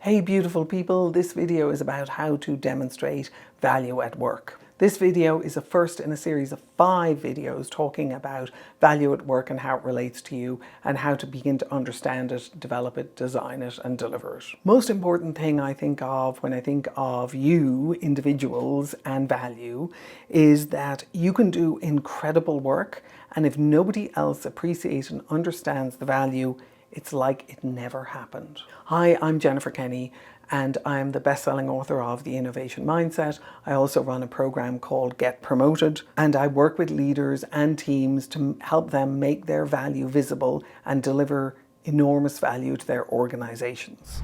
Hey beautiful people, this video is about how to demonstrate value at work. This video is the first in a series of 5 videos talking about value at work and how it relates to you and how to begin to understand it, develop it, design it and deliver it. Most important thing I think of when I think of you, individuals, and value is that you can do incredible work, and if nobody else appreciates and understands the value, it's like it never happened. Hi, I'm Jennifer Kenny, and I'm the best-selling author of The Innovation Mindset. I also run a program called Get Promoted, and I work with leaders and teams to help them make their value visible and deliver enormous value to their organizations.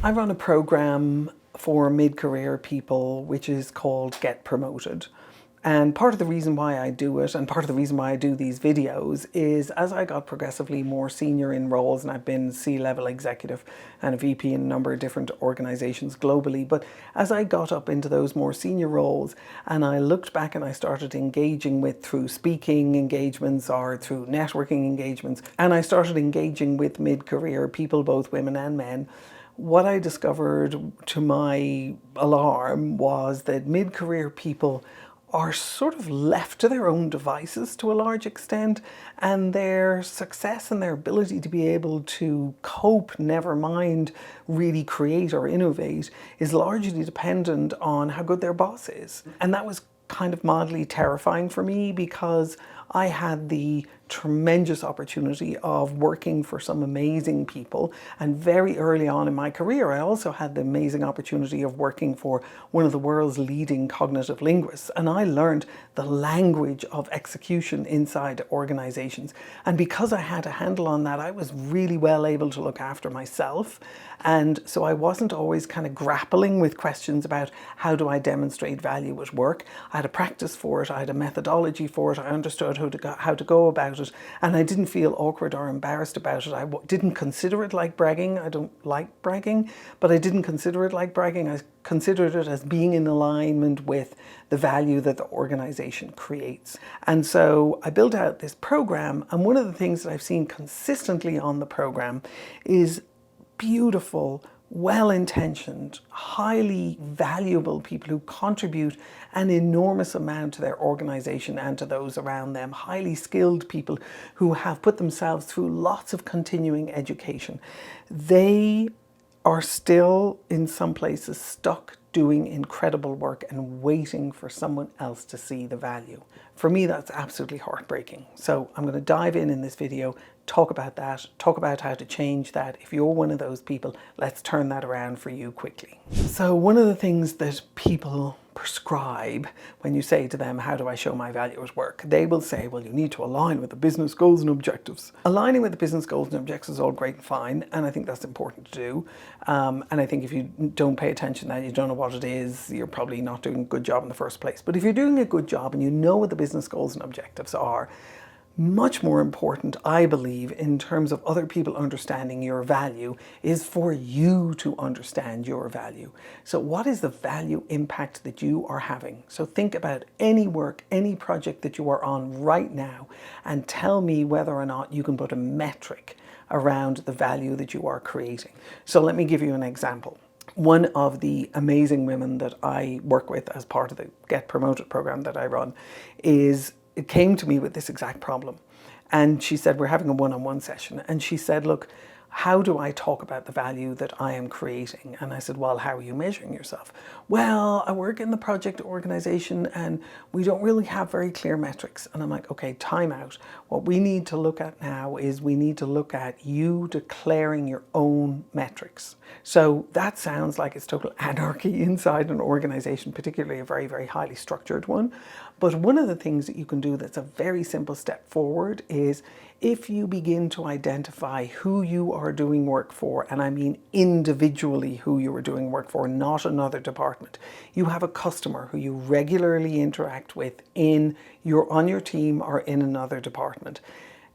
I run a program for mid-career people which is called Get Promoted. And part of the reason why I do it, and part of the reason why I do these videos, is as I got progressively more senior in roles, and I've been C-level executive and a VP in a number of different organizations globally, but as I got up into those more senior roles and I looked back and I started engaging with through speaking engagements or through networking engagements, and I started engaging with mid-career people, both women and men, what I discovered to my alarm was that mid-career people are sort of left to their own devices to a large extent, and their success and their ability to be able to cope, never mind really create or innovate, is largely dependent on how good their boss is. And that was kind of mildly terrifying for me, because I had the tremendous opportunity of working for some amazing people, and very early on in my career I also had the amazing opportunity of working for one of the world's leading cognitive linguists, and I learned the language of execution inside organizations. And because I had a handle on that, I was really well able to look after myself, and so I wasn't always kind of grappling with questions about how do I demonstrate value at work. I had a practice for it, I had a methodology for it, I understood how to go about it, and I didn't feel awkward or embarrassed about it. I didn't consider it like bragging. I don't like bragging, but I didn't consider it like bragging. I considered it as being in alignment with the value that the organization creates. And so I built out this program, and one of the things that I've seen consistently on the program is beautiful, well-intentioned, highly valuable people who contribute an enormous amount to their organization and to those around them, highly skilled people who have put themselves through lots of continuing education. They are still in some places stuck doing incredible work and waiting for someone else to see the value. For me, that's absolutely heartbreaking. So I'm going to dive in this video, talk about that, talk about how to change that. If you're one of those people, let's turn that around for you quickly. So one of the things that people prescribe when you say to them, how do I show my value at work? They will say, well, you need to align with the business goals and objectives. Aligning with the business goals and objectives is all great and fine, and I think that's important to do. And I think if you don't pay attention to that, you don't know what it is, you're probably not doing a good job in the first place. But if you're doing a good job and you know what the business goals and objectives are, much more important, I believe, in terms of other people understanding your value, is for you to understand your value. So what is the value impact that you are having? So think about any work, any project that you are on right now, and tell me whether or not you can put a metric around the value that you are creating. So let me give you an example. One of the amazing women that I work with as part of the Get Promoted program that I run it came to me with this exact problem. And she said, we're having a one-on-one session. And she said, look, how do I talk about the value that I am creating? And I said, well, how are you measuring yourself? Well, I work in the project organization and we don't really have very clear metrics. And I'm like, okay, time out. What we need to look at now is we need to look at you declaring your own metrics. So that sounds like it's total anarchy inside an organization, particularly a very, very highly structured one. But one of the things that you can do that's a very simple step forward is if you begin to identify who you are doing work for, and I mean individually who you are doing work for, not another department. You have a customer who you regularly interact with on your team or in another department.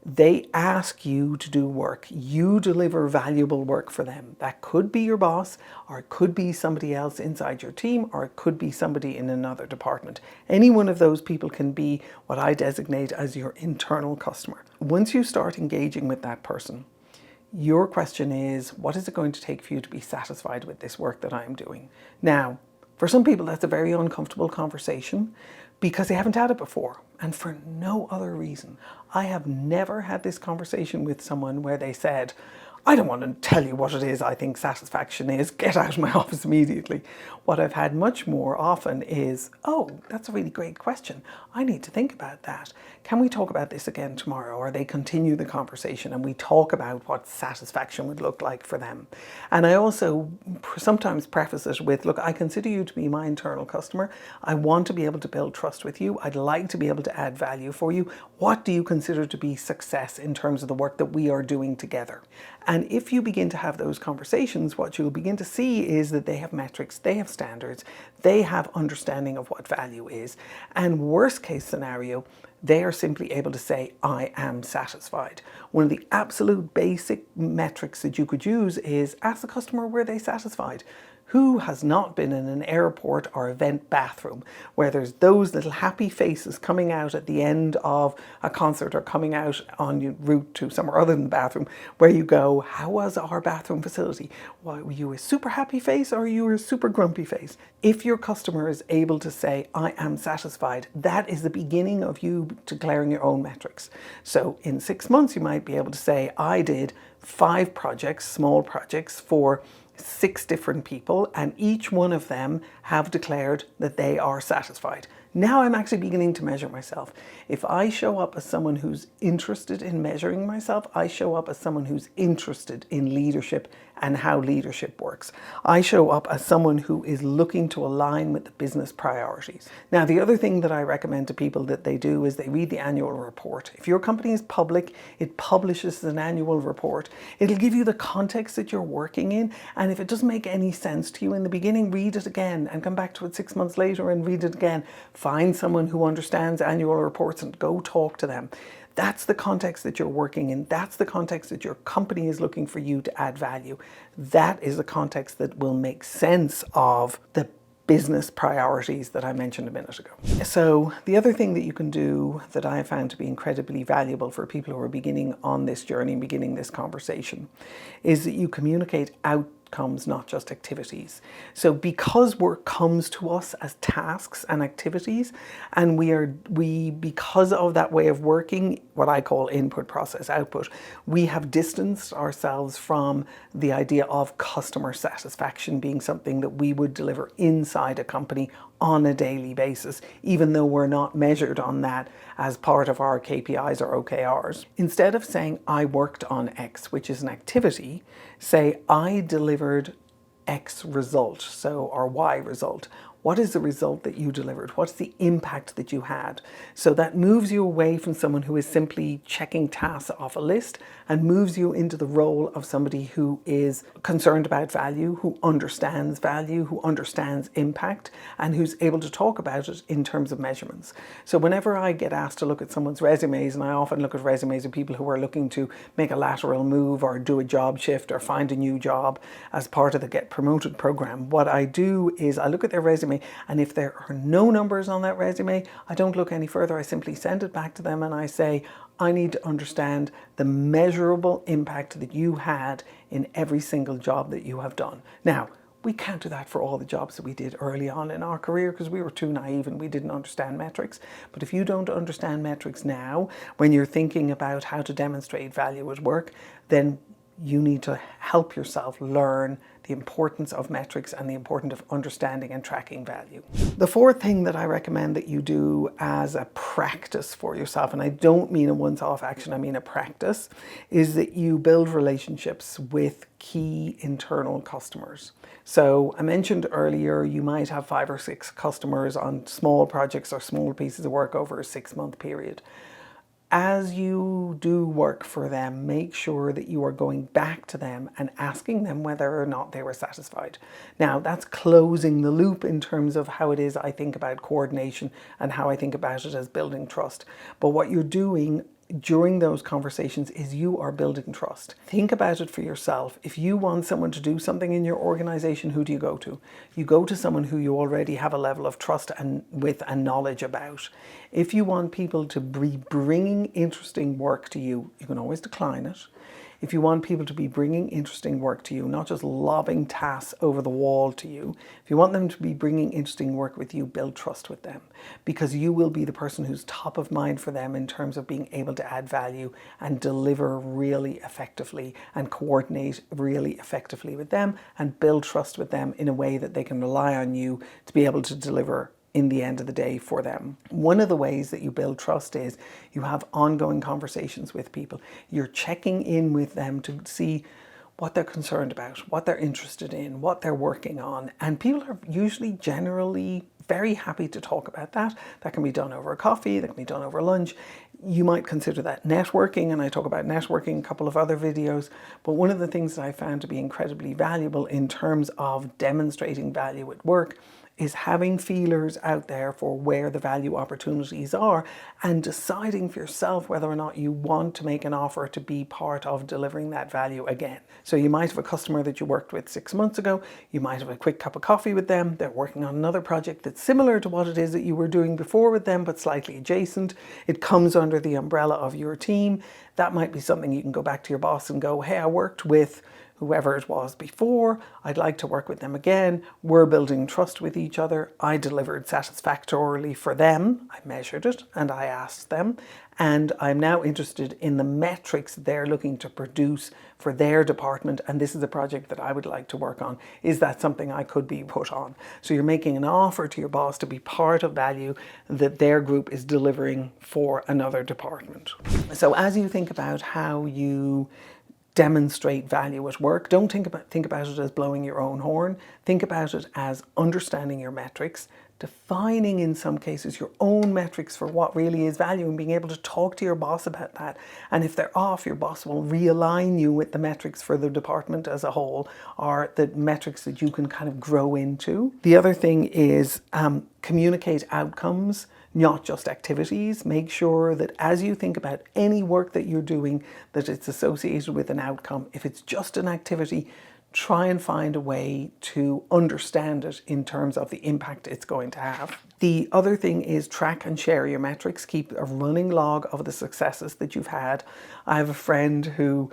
They ask you to do work. You deliver valuable work for them. That could be your boss, or it could be somebody else inside your team, or it could be somebody in another department. Any one of those people can be what I designate as your internal customer. Once you start engaging with that person, your question is, what is it going to take for you to be satisfied with this work that I'm doing? Now, for some people, that's a very uncomfortable conversation because they haven't had it before, and for no other reason. I have never had this conversation with someone where they said, I don't want to tell you what it is I think satisfaction is. Get out of my office immediately. What I've had much more often is, oh, that's a really great question. I need to think about that. Can we talk about this again tomorrow? Or they continue the conversation and we talk about what satisfaction would look like for them. And I also sometimes preface it with, look, I consider you to be my internal customer. I want to be able to build trust with you. I'd like to be able to add value for you. What do you consider to be success in terms of the work that we are doing together? And if you begin to have those conversations, what you'll begin to see is that they have metrics, they have standards, they have understanding of what value is. And worst case scenario, they are simply able to say, I am satisfied. One of the absolute basic metrics that you could use is ask the customer, were they satisfied? Who has not been in an airport or event bathroom where there's those little happy faces coming out at the end of a concert or coming out on your route to somewhere other than the bathroom, where you go, how was our bathroom facility? Were you a super happy face or you were a super grumpy face? If your customer is able to say, I am satisfied, that is the beginning of you declaring your own metrics. So in 6 months, you might be able to say, I did 5 projects, small projects for 6 different people, and each one of them have declared that they are satisfied. Now I'm actually beginning to measure myself. If I show up as someone who's interested in measuring myself, I show up as someone who's interested in leadership and how leadership works. I show up as someone who is looking to align with the business priorities. Now, the other thing that I recommend to people that they do is they read the annual report. If your company is public, it publishes an annual report. It'll give you the context that you're working in, and if it doesn't make any sense to you in the beginning, read it again and come back to it 6 months later and read it again. Find someone who understands annual reports and go talk to them. That's the context that you're working in. That's the context that your company is looking for you to add value. That is the context that will make sense of the business priorities that I mentioned a minute ago. So the other thing that you can do that I have found to be incredibly valuable for people who are beginning on this journey, beginning this conversation, is that you communicate outcomes, not just activities. So because work comes to us as tasks and activities, and we because of that way of working, what I call input, process, output, we have distanced ourselves from the idea of customer satisfaction being something that we would deliver inside a company on a daily basis, even though we're not measured on that as part of our KPIs or OKRs. Instead of saying, I worked on X, which is an activity, say, I delivered X result, so or Y result. What is the result that you delivered? What's the impact that you had? So that moves you away from someone who is simply checking tasks off a list and moves you into the role of somebody who is concerned about value, who understands impact, and who's able to talk about it in terms of measurements. So whenever I get asked to look at someone's resumes, and I often look at resumes of people who are looking to make a lateral move or do a job shift or find a new job as part of the Get Promoted program, what I do is I look at their resume, and if there are no numbers on that resume, I don't look any further. I simply send it back to them and I say, I need to understand the measurable impact that you had in every single job that you have done. Now, we can't do that for all the jobs that we did early on in our career because we were too naive and we didn't understand metrics. But if you don't understand metrics now, when you're thinking about how to demonstrate value at work, then you need to help yourself learn the importance of metrics and the importance of understanding and tracking value. The fourth thing that I recommend that you do as a practice for yourself, and I don't mean a once-off action, I mean a practice, is that you build relationships with key internal customers. So I mentioned earlier, you might have 5 or 6 customers on small projects or small pieces of work over a 6-month period. As you do work for them, make sure that you are going back to them and asking them whether or not they were satisfied. Now, that's closing the loop in terms of how it is I think about coordination and how I think about it as building trust. But what you're doing during those conversations is you are building trust. Think about it for yourself. If you want someone to do something in your organization, who do you go to? You go to someone who you already have a level of trust and knowledge about. If you want people to be bringing interesting work to you, you can always decline it. If you want people to be bringing interesting work to you, not just lobbing tasks over the wall to you, if you want them to be bringing interesting work with you, build trust with them, because you will be the person who's top of mind for them in terms of being able to add value and deliver really effectively and coordinate really effectively with them and build trust with them in a way that they can rely on you to be able to deliver in the end of the day for them. One of the ways that you build trust is you have ongoing conversations with people. You're checking in with them to see what they're concerned about, what they're interested in, what they're working on. And people are usually generally very happy to talk about that. That can be done over a coffee, that can be done over lunch. You might consider that networking, and I talk about networking in a couple of other videos. But one of the things that I found to be incredibly valuable in terms of demonstrating value at work is having feelers out there for where the value opportunities are and deciding for yourself whether or not you want to make an offer to be part of delivering that value again. So you might have a customer that you worked with 6 months ago, you might have a quick cup of coffee with them, they're working on another project that's similar to what it is that you were doing before with them but slightly adjacent. It comes under the umbrella of your team. That might be something you can go back to your boss and go, hey, I worked with whoever it was before, I'd like to work with them again. We're building trust with each other. I delivered satisfactorily for them. I measured it and I asked them. And I'm now interested in the metrics they're looking to produce for their department. And this is a project that I would like to work on. Is that something I could be put on? So you're making an offer to your boss to be part of value that their group is delivering for another department. So as you think about how you demonstrate value at work, don't think about it as blowing your own horn. Think about it as understanding your metrics, defining in some cases your own metrics for what really is value and being able to talk to your boss about that. And if they're off, your boss will realign you with the metrics for the department as a whole, or the metrics that you can kind of grow into. The other thing is communicate outcomes, not just activities. Make sure that as you think about any work that you're doing, that it's associated with an outcome. If it's just an activity, try and find a way to understand it in terms of the impact it's going to have. The other thing is track and share your metrics. Keep a running log of the successes that you've had. I have a friend who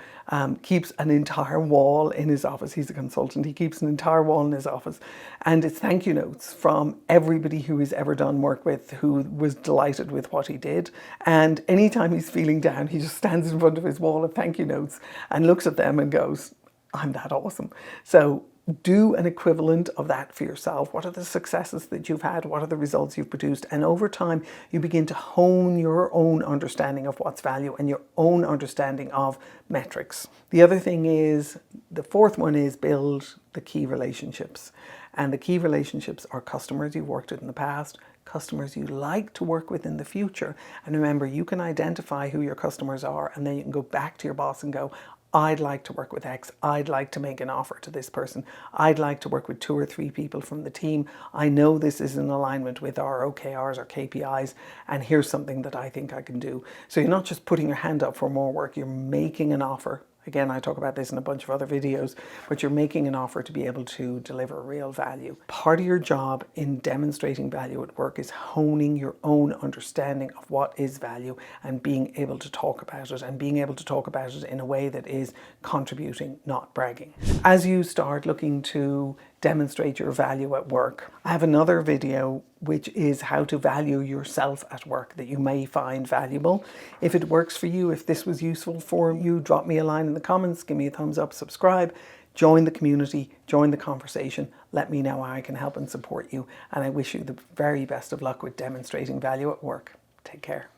keeps an entire wall in his office. He's a consultant. He keeps an entire wall in his office, and it's thank you notes from everybody who he's ever done work with who was delighted with what he did. And anytime he's feeling down, he just stands in front of his wall of thank you notes and looks at them and goes, I'm that awesome. So do an equivalent of that for yourself. What are the successes that you've had? What are the results you've produced? And over time, you begin to hone your own understanding of what's value and your own understanding of metrics. The other thing is, the fourth one is build the key relationships. And the key relationships are customers you've worked with in the past, customers you like to work with in the future. And remember, you can identify who your customers are, and then you can go back to your boss and go, I'd like to work with X. I'd like to make an offer to this person. I'd like to work with 2 or 3 people from the team. I know this is in alignment with our OKRs or KPIs, and here's something that I think I can do. So you're not just putting your hand up for more work, you're making an offer. Again, I talk about this in a bunch of other videos, but you're making an offer to be able to deliver real value. Part of your job in demonstrating value at work is honing your own understanding of what is value and being able to talk about it, and being able to talk about it in a way that is contributing, not bragging. As you start looking to demonstrate your value at work, I have another video which is how to value yourself at work that you may find valuable. If it works for you, if this was useful for you, drop me a line in the comments, give me a thumbs up, subscribe, join the community, join the conversation. Let me know how I can help and support you. And I wish you the very best of luck with demonstrating value at work. Take care.